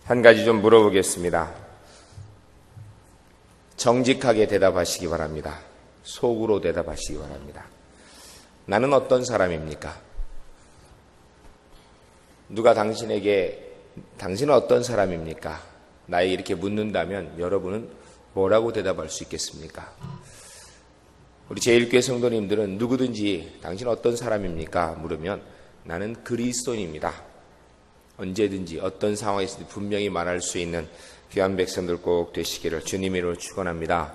한 가지 좀 물어보겠습니다. 정직하게 대답하시기 바랍니다. 속으로 대답하시기 바랍니다. 나는 어떤 사람입니까? 누가 당신에게 당신은 어떤 사람입니까? 나에게 이렇게 묻는다면 여러분은 뭐라고 대답할 수 있겠습니까? 우리 제1교회 성도님들은 누구든지 당신은 어떤 사람입니까? 물으면 나는 그리스도인입니다. 언제든지 어떤 상황에서도 분명히 말할 수 있는 귀한 백성들 꼭 되시기를 주님의 이름으로 축원합니다.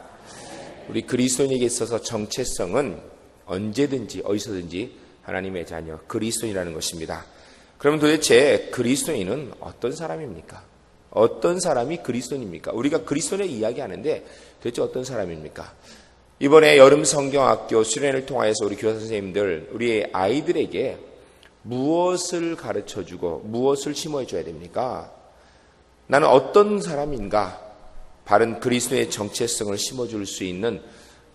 우리 그리스도인에게 있어서 정체성은 언제든지 어디서든지 하나님의 자녀 그리스도인이라는 것입니다. 그러면 도대체 그리스도인은 어떤 사람입니까? 어떤 사람이 그리스도인입니까? 우리가 그리스도인을 이야기하는데 도대체 어떤 사람입니까? 이번에 여름 성경학교 수련회를 통하여서 우리 교사 선생님들 우리 아이들에게 무엇을 가르쳐주고 무엇을 심어줘야 됩니까? 나는 어떤 사람인가? 바른 그리스도의 정체성을 심어줄 수 있는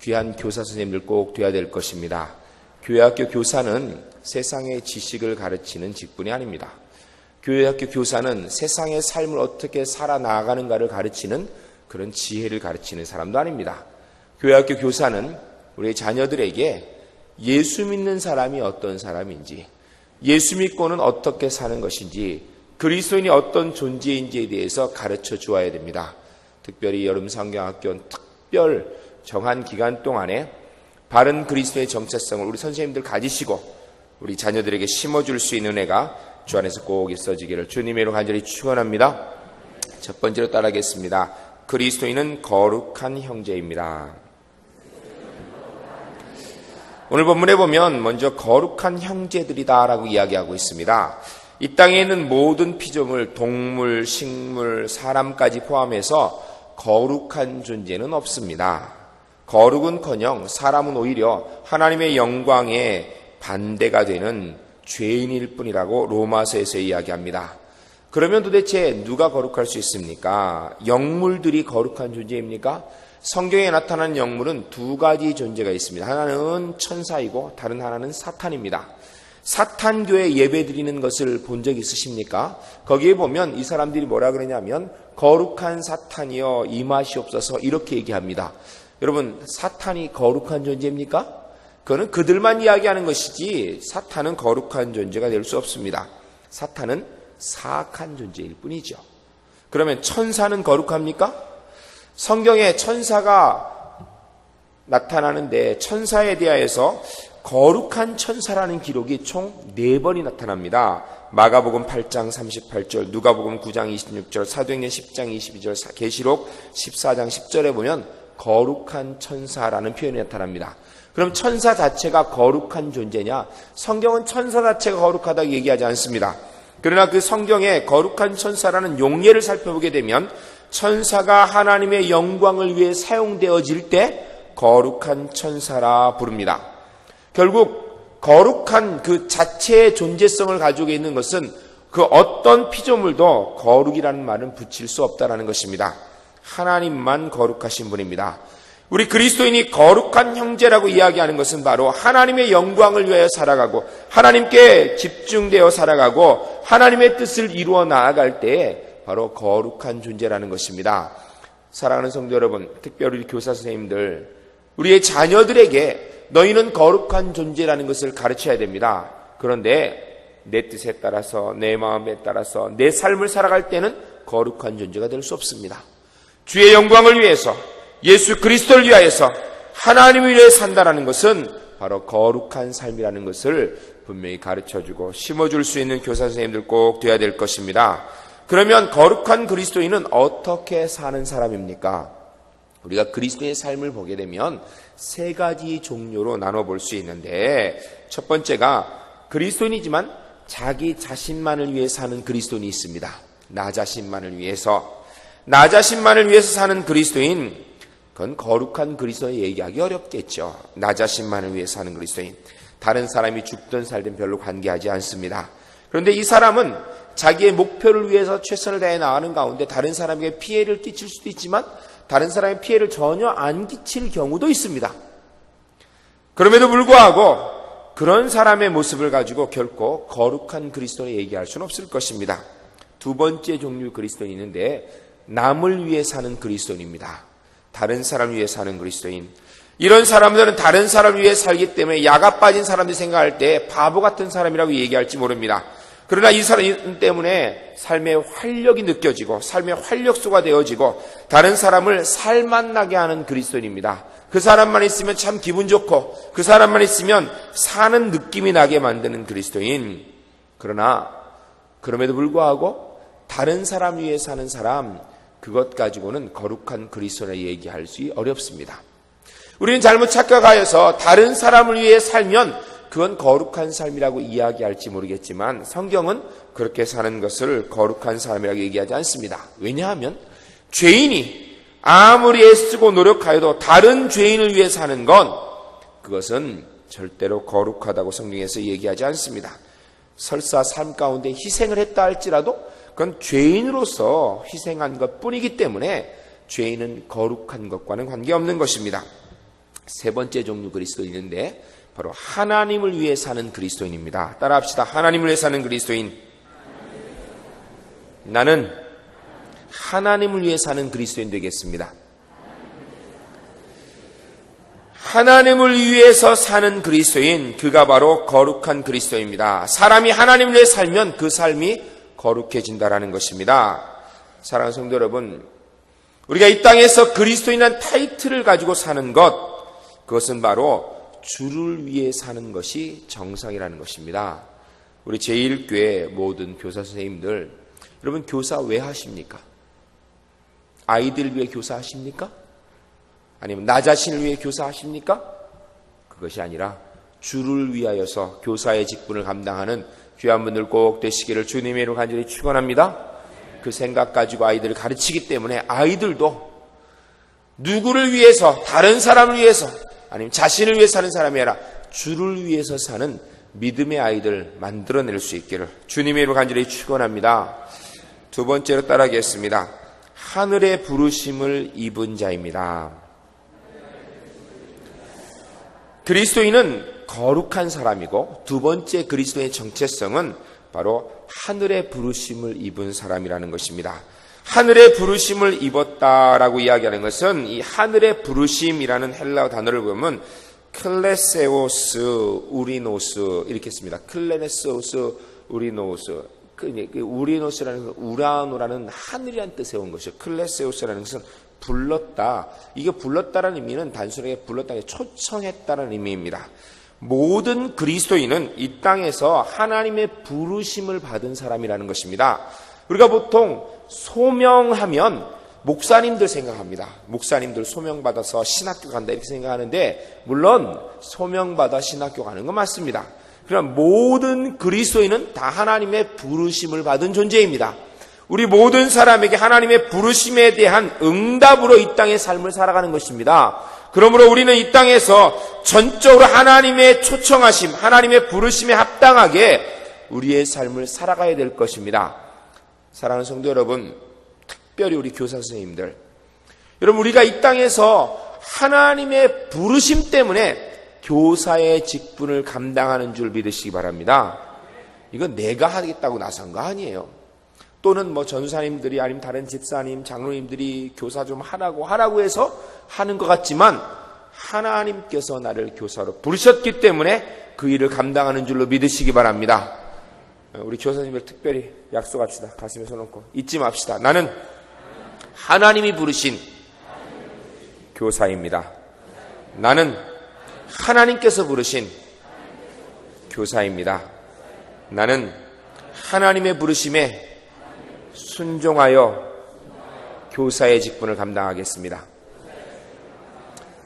귀한 교사 선생님들 꼭 되어야 될 것입니다. 교회학교 교사는 세상의 지식을 가르치는 직분이 아닙니다. 교회학교 교사는 세상의 삶을 어떻게 살아나가는가를 가르치는 그런 지혜를 가르치는 사람도 아닙니다. 교회학교 교사는 우리 자녀들에게 예수 믿는 사람이 어떤 사람인지, 예수 믿고는 어떻게 사는 것인지, 그리스도인이 어떤 존재인지에 대해서 가르쳐 주어야 됩니다. 특별히 여름 성경학교는 특별 정한 기간 동안에 바른 그리스도의 정체성을 우리 선생님들 가지시고 우리 자녀들에게 심어줄 수 있는 은혜가 주 안에서 꼭 있어지기를 주님의 이름으로 간절히 축원합니다. 첫 번째로 따라하겠습니다. 그리스도인은 거룩한 형제입니다. 오늘 본문에 보면 먼저 거룩한 형제들이다라고 이야기하고 있습니다. 이 땅에 있는 모든 피조물, 동물, 식물, 사람까지 포함해서 거룩한 존재는 없습니다. 거룩은커녕 사람은 오히려 하나님의 영광에 반대가 되는 죄인일 뿐이라고 로마서에서 이야기합니다. 그러면 도대체 누가 거룩할 수 있습니까? 영물들이 거룩한 존재입니까? 성경에 나타나는 영물은 두 가지 존재가 있습니다. 하나는 천사이고 다른 하나는 사탄입니다. 사탄교회 예배 드리는 것을 본 적 있으십니까? 거기에 보면 이 사람들이 뭐라 그러냐면 거룩한 사탄이여 임하시옵소서 이렇게 얘기합니다. 여러분, 사탄이 거룩한 존재입니까? 그거는 그들만 이야기하는 것이지 사탄은 거룩한 존재가 될 수 없습니다. 사탄은 사악한 존재일 뿐이죠. 그러면 천사는 거룩합니까? 성경에 천사가 나타나는데 천사에 대하여서 거룩한 천사라는 기록이 총 4번이 나타납니다. 마가복음 8장 38절, 누가복음 9장 26절, 사도행전 10장 22절, 계시록 14장 10절에 보면 거룩한 천사라는 표현이 나타납니다. 그럼 천사 자체가 거룩한 존재냐? 성경은 천사 자체가 거룩하다고 얘기하지 않습니다. 그러나 그 성경에 거룩한 천사라는 용례를 살펴보게 되면 천사가 하나님의 영광을 위해 사용되어질 때 거룩한 천사라 부릅니다. 결국 거룩한 그 자체의 존재성을 가지고 있는 것은 그 어떤 피조물도 거룩이라는 말은 붙일 수 없다는 것입니다. 하나님만 거룩하신 분입니다. 우리 그리스도인이 거룩한 형제라고 이야기하는 것은 바로 하나님의 영광을 위하여 살아가고 하나님께 집중되어 살아가고 하나님의 뜻을 이루어 나아갈 때에 바로 거룩한 존재라는 것입니다. 사랑하는 성도 여러분, 특별히 우리 교사 선생님들, 우리의 자녀들에게 너희는 거룩한 존재라는 것을 가르쳐야 됩니다. 그런데 내 뜻에 따라서 내 마음에 따라서 내 삶을 살아갈 때는 거룩한 존재가 될 수 없습니다. 주의 영광을 위해서 예수 그리스도를 위하여서 하나님을 위해 산다는 것은 바로 거룩한 삶이라는 것을 분명히 가르쳐주고 심어줄 수 있는 교사 선생님들 꼭 되어야 될 것입니다. 그러면 거룩한 그리스도인은 어떻게 사는 사람입니까? 우리가 그리스도의 삶을 보게 되면 3가지 종류로 나눠볼 수 있는데 첫 번째가 그리스도인이지만 자기 자신만을 위해 사는 그리스도인이 있습니다. 나 자신만을 위해서 사는 그리스도인, 그건 거룩한 그리스도인 얘기하기 어렵겠죠. 나 자신만을 위해 사는 그리스도인, 다른 사람이 죽든 살든 별로 관계하지 않습니다. 그런데 이 사람은 자기의 목표를 위해서 최선을 다해 나가는 가운데 다른 사람에게 피해를 끼칠 수도 있지만 다른 사람의 피해를 전혀 안 끼칠 경우도 있습니다. 그럼에도 불구하고 그런 사람의 모습을 가지고 결코 거룩한 그리스도를 얘기할 수는 없을 것입니다. 두 번째 종류 그리스도인이 있는데 남을 위해 사는 그리스도인입니다. 다른 사람을 위해 사는 그리스도인. 이런 사람들은 다른 사람을 위해 살기 때문에 야가 빠진 사람들이 생각할 때 바보 같은 사람이라고 얘기할지 모릅니다. 그러나 이 사람 때문에 삶의 활력이 느껴지고 삶의 활력소가 되어지고 다른 사람을 살맛나게 하는 그리스도인입니다. 그 사람만 있으면 참 기분 좋고 그 사람만 있으면 사는 느낌이 나게 만드는 그리스도인. 그러나 그럼에도 불구하고 다른 사람 위해 사는 사람, 그것 가지고는 거룩한 그리스도라 얘기하기 어렵습니다. 우리는 잘못 착각하여서 다른 사람을 위해 살면 그건 거룩한 삶이라고 이야기할지 모르겠지만 성경은 그렇게 사는 것을 거룩한 삶이라고 얘기하지 않습니다. 왜냐하면 죄인이 아무리 애쓰고 노력하여도 다른 죄인을 위해 사는 건 그것은 절대로 거룩하다고 성경에서 얘기하지 않습니다. 설사 삶 가운데 희생을 했다 할지라도 그건 죄인으로서 희생한 것뿐이기 때문에 죄인은 거룩한 것과는 관계없는 것입니다. 세 번째 종류 그리스도인인데 바로 하나님을 위해 사는 그리스도인입니다. 따라합시다. 하나님을 위해 사는 그리스도인. 나는 하나님을 위해 사는 그리스도인 되겠습니다. 하나님을 위해서 사는 그리스도인, 그가 바로 거룩한 그리스도입니다. 사람이 하나님을 위해 살면 그 삶이 거룩해진다라는 것입니다. 사랑하는 성도 여러분, 우리가 이 땅에서 그리스도인이라는 타이틀을 가지고 사는 것, 그것은 바로 주를 위해 사는 것이 정상이라는 것입니다. 우리 제1교회 모든 교사 선생님들, 여러분 교사 왜 하십니까? 아이들 위해 교사하십니까? 아니면 나 자신을 위해 교사하십니까? 그것이 아니라 주를 위하여서 교사의 직분을 감당하는 귀한 분들 꼭 되시기를 주님의 이름으로 간절히 축원합니다. 그 생각 가지고 아이들을 가르치기 때문에 아이들도 누구를 위해서, 다른 사람을 위해서, 아니면 자신을 위해 사는 사람이 아니라 주를 위해서 사는 믿음의 아이들 만들어낼 수 있기를 주님의 이름으로 간절히 축원합니다. 두 번째로 따라하겠습니다. 하늘의 부르심을 입은 자입니다. 그리스도인은 거룩한 사람이고 두 번째 그리스도의 정체성은 바로 하늘의 부르심을 입은 사람이라는 것입니다. 하늘의 부르심을 입었다라고 이야기하는 것은 이 하늘의 부르심이라는 헬라어 단어를 보면 클레세오스 우리노스 이렇게 씁니다. 클레세오스 우리노스. 우리노스라는 것은 우라노라는 하늘이라는 뜻에 온 것이죠. 클레세오스라는 것은 불렀다. 이게 불렀다라는 의미는 단순하게 불렀다, 초청했다는 의미입니다. 모든 그리스도인은 이 땅에서 하나님의 부르심을 받은 사람이라는 것입니다. 우리가 보통 소명하면 목사님들 생각합니다. 목사님들 소명받아서 신학교 간다 이렇게 생각하는데 물론 소명받아 신학교 가는 건 맞습니다. 그러나 모든 그리스도인은 다 하나님의 부르심을 받은 존재입니다. 우리 모든 사람에게 하나님의 부르심에 대한 응답으로 이 땅의 삶을 살아가는 것입니다. 그러므로 우리는 이 땅에서 전적으로 하나님의 초청하심, 하나님의 부르심에 합당하게 우리의 삶을 살아가야 될 것입니다. 사랑하는 성도 여러분, 특별히 우리 교사 선생님들, 여러분 우리가 이 땅에서 하나님의 부르심 때문에 교사의 직분을 감당하는 줄 믿으시기 바랍니다. 이건 내가 하겠다고 나선 거 아니에요. 또는 뭐 전사님들이 아니면 다른 집사님, 장로님들이 교사 좀 하라고 해서 하는 것 같지만 하나님께서 나를 교사로 부르셨기 때문에 그 일을 감당하는 줄로 믿으시기 바랍니다. 우리 교사님들 특별히 약속합시다. 가슴에 손 얹고 잊지 맙시다. 나는 하나님이 부르신 교사입니다. 나는 하나님께서 부르신 교사입니다. 나는 하나님의 부르심에 순종하여 교사의 직분을 감당하겠습니다.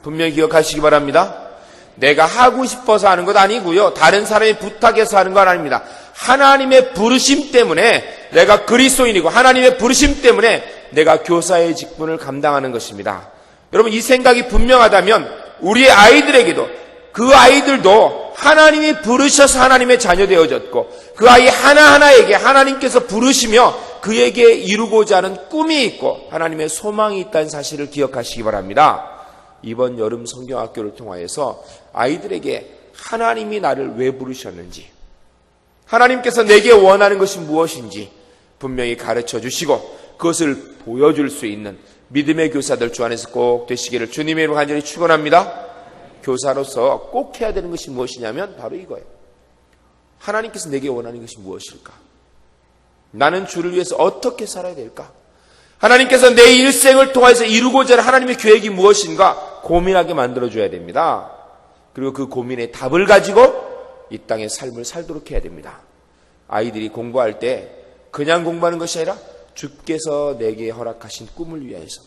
분명히 기억하시기 바랍니다. 내가 하고 싶어서 하는 것 아니고요. 다른 사람이 부탁해서 하는 건 아닙니다. 하나님의 부르심 때문에 내가 그리스도인이고 하나님의 부르심 때문에 내가 교사의 직분을 감당하는 것입니다. 여러분 이 생각이 분명하다면 우리의 아이들에게도 그 아이들도 하나님이 부르셔서 하나님의 자녀 되어졌고 그 아이 하나하나에게 하나님께서 부르시며 그에게 이루고자 하는 꿈이 있고 하나님의 소망이 있다는 사실을 기억하시기 바랍니다. 이번 여름 성경학교를 통하여서 아이들에게 하나님이 나를 왜 부르셨는지, 하나님께서 내게 원하는 것이 무엇인지 분명히 가르쳐 주시고 그것을 보여줄 수 있는 믿음의 교사들 주 안에서 꼭 되시기를 주님의 이름으로 간절히 축원합니다. 교사로서 꼭 해야 되는 것이 무엇이냐면 바로 이거예요. 하나님께서 내게 원하는 것이 무엇일까? 나는 주를 위해서 어떻게 살아야 될까? 하나님께서 내 일생을 통해서 이루고자 하는 하나님의 계획이 무엇인가 고민하게 만들어줘야 됩니다. 그리고 그 고민의 답을 가지고 이 땅의 삶을 살도록 해야 됩니다. 아이들이 공부할 때 그냥 공부하는 것이 아니라 주께서 내게 허락하신 꿈을 위하여서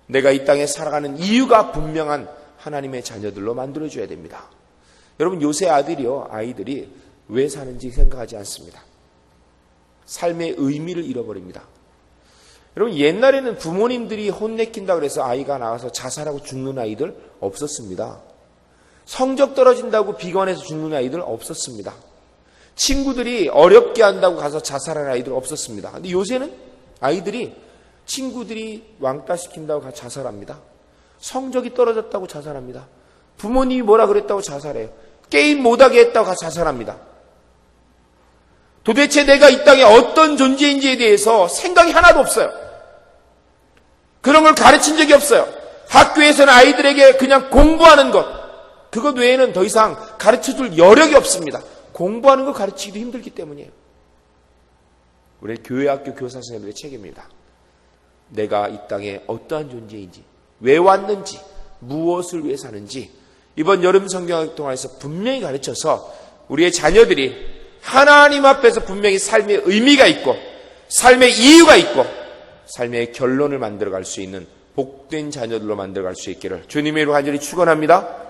내가 이 땅에 살아가는 이유가 분명한 하나님의 자녀들로 만들어줘야 됩니다. 여러분 요새 아이들이 왜 사는지 생각하지 않습니다. 삶의 의미를 잃어버립니다. 여러분 옛날에는 부모님들이 혼내킨다고 해서 아이가 나가서 자살하고 죽는 아이들 없었습니다. 성적 떨어진다고 비관해서 죽는 아이들 없었습니다. 친구들이 어렵게 한다고 가서 자살하는 아이들 없었습니다. 근데 요새는 아이들이 친구들이 왕따 시킨다고 가서 자살합니다. 성적이 떨어졌다고 자살합니다. 부모님이 뭐라 그랬다고 자살해요. 게임 못하게 했다고 가서 자살합니다. 도대체 내가 이 땅에 어떤 존재인지에 대해서 생각이 하나도 없어요. 그런 걸 가르친 적이 없어요. 학교에서는 아이들에게 그냥 공부하는 것, 그것 외에는 더 이상 가르쳐줄 여력이 없습니다. 공부하는 거 가르치기도 힘들기 때문이에요. 우리 교회학교 교사 선생님들의 책임입니다. 내가 이 땅에 어떠한 존재인지, 왜 왔는지, 무엇을 위해 사는지 이번 여름 성경학 동안에서 분명히 가르쳐서 우리의 자녀들이 하나님 앞에서 분명히 삶의 의미가 있고 삶의 이유가 있고 삶의 결론을 만들어갈 수 있는 복된 자녀들로 만들어갈 수 있기를 주님의 이름으로 간절히 축원합니다.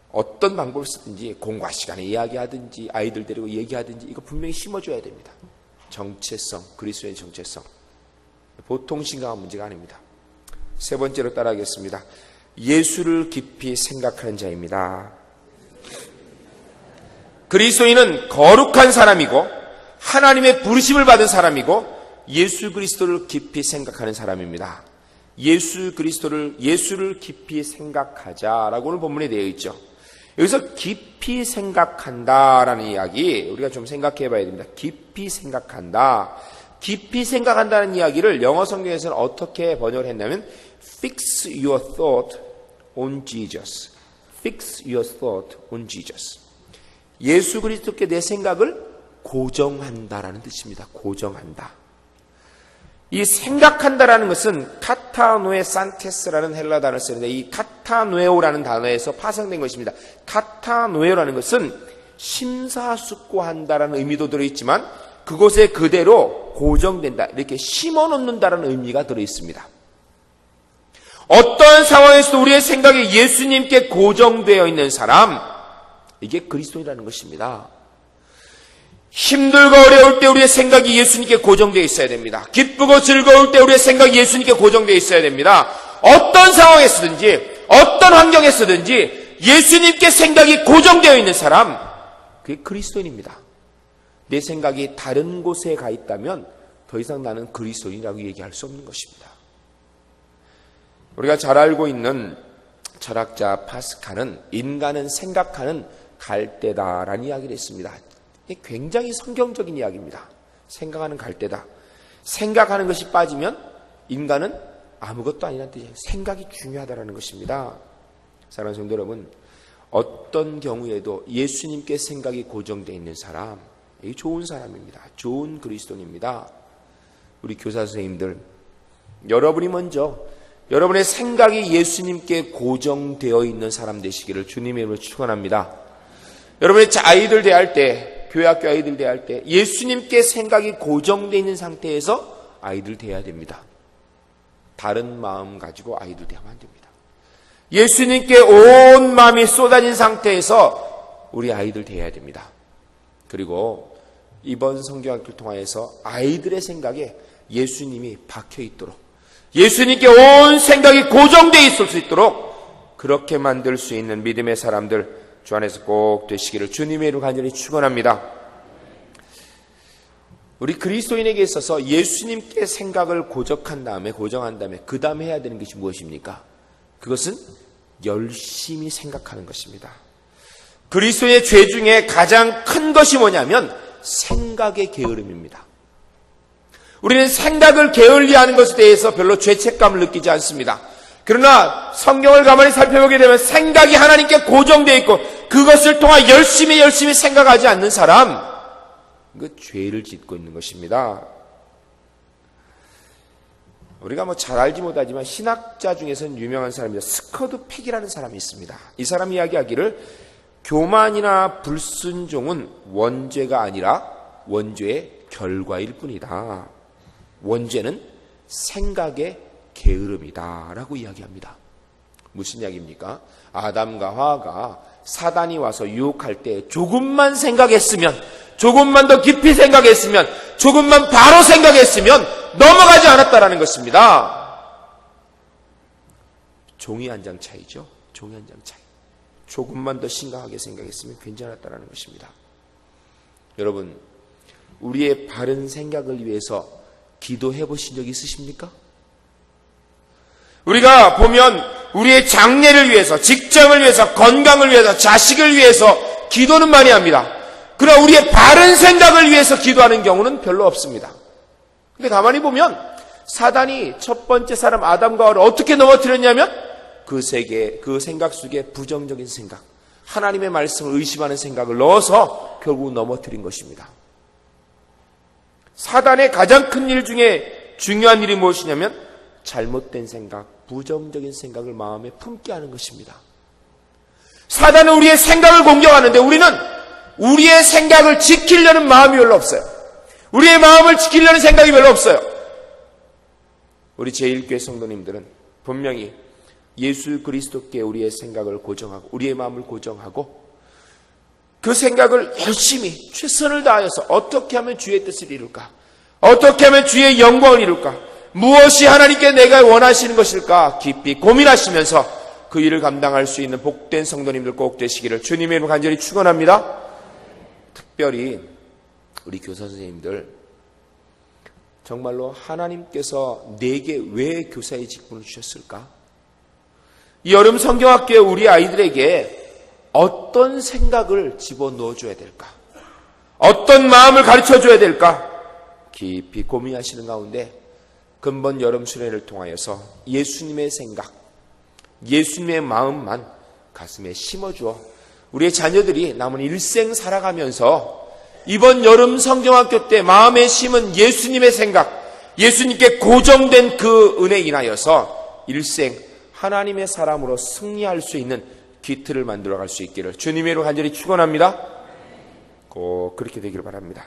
어떤 방법을 쓰든지 공과 시간에 이야기하든지 아이들 데리고 얘기하든지 이거 분명히 심어줘야 됩니다. 정체성, 그리스도의 정체성. 보통 심각한 문제가 아닙니다. 세 번째로 따라하겠습니다. 예수를 깊이 생각하는 자입니다. 그리스도인은 거룩한 사람이고 하나님의 부르심을 받은 사람이고 예수 그리스도를 깊이 생각하는 사람입니다. 예수를 깊이 생각하자라고 오늘 본문에 되어 있죠. 여기서 깊이 생각한다라는 이야기 우리가 좀 생각해 봐야 됩니다. 깊이 생각한다. 깊이 생각한다는 이야기를 영어 성경에서는 어떻게 번역을 했냐면 Fix your thought on Jesus. Fix your thought on Jesus. 예수 그리스도께 내 생각을 고정한다라는 뜻입니다. 고정한다. 이 생각한다라는 것은 카타노에 산테스라는 헬라 단어를 쓰는데 이 카타노에오라는 단어에서 파생된 것입니다. 카타노에오라는 것은 심사숙고한다라는 의미도 들어있지만 그곳에 그대로 고정된다. 이렇게 심어놓는다라는 의미가 들어있습니다. 어떠한 상황에서도 우리의 생각이 예수님께 고정되어 있는 사람, 이게 그리스도인이라는 것입니다. 힘들고 어려울 때 우리의 생각이 예수님께 고정되어 있어야 됩니다. 기쁘고 즐거울 때 우리의 생각이 예수님께 고정되어 있어야 됩니다. 어떤 상황에서든지 어떤 환경에서든지 예수님께 생각이 고정되어 있는 사람, 그게 그리스도인입니다. 내 생각이 다른 곳에 가 있다면 더 이상 나는 그리스도인이라고 얘기할 수 없는 것입니다. 우리가 잘 알고 있는 철학자 파스칼은 인간은 생각하는 갈대다라는 이야기를 했습니다. 이게 굉장히 성경적인 이야기입니다. 생각하는 갈대다. 생각하는 것이 빠지면 인간은 아무것도 아니라는 뜻이에요. 생각이 중요하다는 것입니다. 사랑하는 성도 여러분, 어떤 경우에도 예수님께 생각이 고정되어 있는 사람, 이게 좋은 사람입니다. 좋은 그리스도인입니다. 우리 교사 선생님들, 여러분이 먼저 여러분의 생각이 예수님께 고정되어 있는 사람 되시기를 주님의 이름으로 축원합니다. 여러분의 아이들 대할 때, 교회학교 아이들 대할 때 예수님께 생각이 고정되어 있는 상태에서 아이들 대해야 됩니다. 다른 마음 가지고 아이들 대하면 안 됩니다. 예수님께 온 마음이 쏟아진 상태에서 우리 아이들 대해야 됩니다. 그리고 이번 성경학교를 통하여서 아이들의 생각에 예수님이 박혀 있도록, 예수님께 온 생각이 고정되어 있을 수 있도록 그렇게 만들 수 있는 믿음의 사람들 주 안에서 꼭 되시기를 주님의 이름으로 간절히 축원합니다. 우리 그리스도인에게 있어서 예수님께 생각을 고정한 다음에 그 다음에 해야 되는 것이 무엇입니까? 그것은 열심히 생각하는 것입니다. 그리스도의 죄 중에 가장 큰 것이 뭐냐면 생각의 게으름입니다. 우리는 생각을 게을리하는 것에 대해서 별로 죄책감을 느끼지 않습니다. 그러나 성경을 가만히 살펴보게 되면 생각이 하나님께 고정되어 있고 그것을 통해 열심히 생각하지 않는 사람, 그 죄를 짓고 있는 것입니다. 우리가 잘 알지 못하지만 신학자 중에서는 유명한 사람입니다. 스커드 팩이라는 사람이 있습니다. 이 사람이 이야기하기를 교만이나 불순종은 원죄가 아니라 원죄의 결과일 뿐이다. 원죄는 생각의 게으름이다 라고 이야기합니다. 무슨 이야기입니까? 아담과 하와가 사단이 와서 유혹할 때 조금만 생각했으면, 조금만 더 깊이 생각했으면, 조금만 바로 생각했으면 넘어가지 않았다라는 것입니다. 종이 한 장 차이죠. 종이 한 장 차이. 조금만 더 심각하게 생각했으면 괜찮았다라는 것입니다. 여러분, 우리의 바른 생각을 위해서 기도해 보신 적 있으십니까? 우리가 보면 우리의 장래를 위해서, 직장을 위해서, 건강을 위해서, 자식을 위해서 기도는 많이 합니다. 그러나 우리의 바른 생각을 위해서 기도하는 경우는 별로 없습니다. 근데 가만히 보면 사단이 첫 번째 사람 아담과 하와를 어떻게 넘어뜨렸냐면 그 세계, 그 생각 속에 부정적인 생각, 하나님의 말씀을 의심하는 생각을 넣어서 결국 넘어뜨린 것입니다. 사단의 가장 큰 일 중에 중요한 일이 무엇이냐면 잘못된 생각, 부정적인 생각을 마음에 품게 하는 것입니다. 사단은 우리의 생각을 공격하는데 우리는 우리의 생각을 지키려는 마음이 별로 없어요. 우리의 마음을 지키려는 생각이 별로 없어요. 우리 제1교회 성도님들은 분명히 예수 그리스도께 우리의 생각을 고정하고 우리의 마음을 고정하고 그 생각을 열심히 최선을 다하여서 어떻게 하면 주의 뜻을 이룰까? 어떻게 하면 주의 영광을 이룰까? 무엇이 하나님께 내가 원하시는 것일까? 깊이 고민하시면서 그 일을 감당할 수 있는 복된 성도님들 꼭 되시기를 주님의 이름으로 간절히 축원합니다. 특별히 우리 교사 선생님들, 정말로 하나님께서 내게 왜 교사의 직분을 주셨을까? 이 여름 성경학교에 우리 아이들에게 어떤 생각을 집어넣어줘야 될까? 어떤 마음을 가르쳐줘야 될까? 깊이 고민하시는 가운데 근본 여름 수련회를 통하여서 예수님의 생각, 예수님의 마음만 가슴에 심어주어 우리의 자녀들이 남은 일생 살아가면서 이번 여름 성경학교 때 마음에 심은 예수님의 생각, 예수님께 고정된 그 은혜에 인하여서 일생 하나님의 사람으로 승리할 수 있는 기틀을 만들어갈 수 있기를 주님의 이름으로 간절히 축원합니다. 꼭 그렇게 되기를 바랍니다.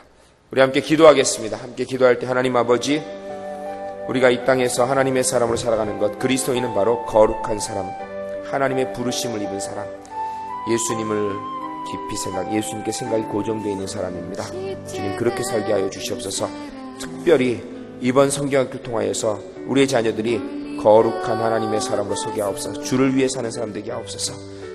우리 함께 기도하겠습니다. 함께 기도할 때 하나님 아버지, 우리가 이 땅에서 하나님의 사람으로 살아가는 것, 그리스도인은 바로 거룩한 사람, 하나님의 부르심을 입은 사람, 예수님을 깊이 예수님께 생각이 고정되어 있는 사람입니다. 주님, 그렇게 살게 하여 주시옵소서. 특별히 이번 성경학교를 통하여서 우리의 자녀들이 거룩한 하나님의 사람으로 서게 하옵소서. 주를 위해 사는 사람 되게 하옵소서.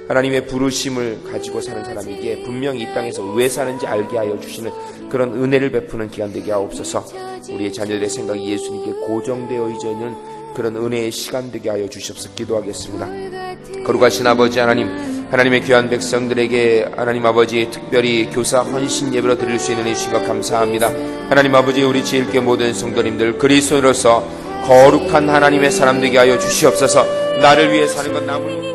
하나님의 부르심을 가지고 사는 사람에게 분명히 이 땅에서 왜 사는지 알게 하여 주시는 그런 은혜를 베푸는 기간 되게 하옵소서. 우리의 자녀들의 생각이 예수님께 고정되어 있는 그런 은혜의 시간 되게 하여 주시옵소서. 기도하겠습니다. 거룩하신 아버지 하나님, 하나님의 귀한 백성들에게 하나님 아버지 특별히 교사 헌신 예배로 드릴 수 있는 이 시간 감사합니다. 하나님 아버지, 우리 제1교회 모든 성도님들 그리스도인으로서 거룩한 하나님의 사람 되게 하여 주시옵소서. 나를 위해 사는 것 남은